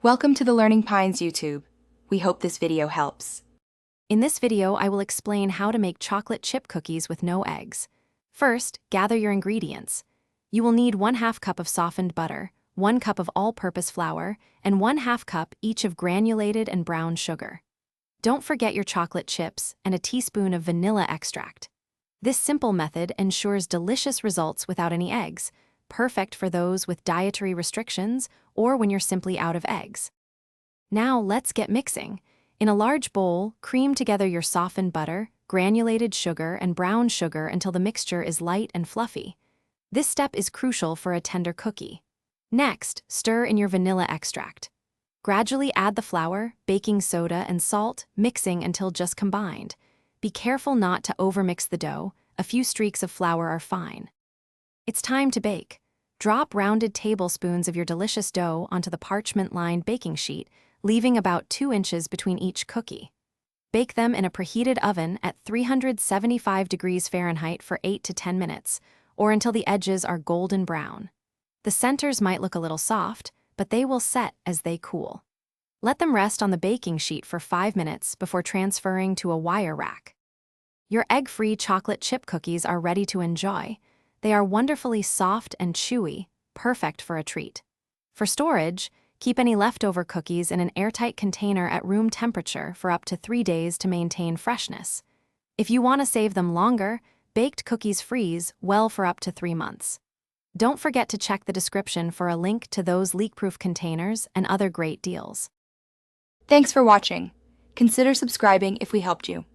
Welcome to the Learning Pines YouTube. We hope this video helps. In this video, I will explain how to make chocolate chip cookies with no eggs. First, gather your ingredients. You will need 1/2 cup of softened butter, 1 cup of all-purpose flour, and 1/2 cup each of granulated and brown sugar. Don't forget your chocolate chips and a teaspoon of vanilla extract. This simple method ensures delicious results without any eggs, perfect for those with dietary restrictions or when you're simply out of eggs. Now let's get mixing. In a large bowl, cream together your softened butter, granulated sugar, and brown sugar until the mixture is light and fluffy. This step is crucial for a tender cookie. Next, stir in your vanilla extract. Gradually add the flour, baking soda, and salt, mixing until just combined. Be careful not to overmix the dough. A few streaks of flour are fine. It's time to bake. Drop rounded tablespoons of your delicious dough onto the parchment-lined baking sheet, leaving about 2 inches between each cookie. Bake them in a preheated oven at 375 degrees Fahrenheit for 8 to 10 minutes, or until the edges are golden brown. The centers might look a little soft, but they will set as they cool. Let them rest on the baking sheet for 5 minutes before transferring to a wire rack. Your egg-free chocolate chip cookies are ready to enjoy. They are wonderfully soft and chewy, perfect for a treat. For storage, keep any leftover cookies in an airtight container at room temperature for up to 3 days to maintain freshness. If you want to save them longer, baked cookies freeze well for up to 3 months. Don't forget to check the description for a link to those leak-proof containers and other great deals. Thanks for watching. Consider subscribing if we helped you.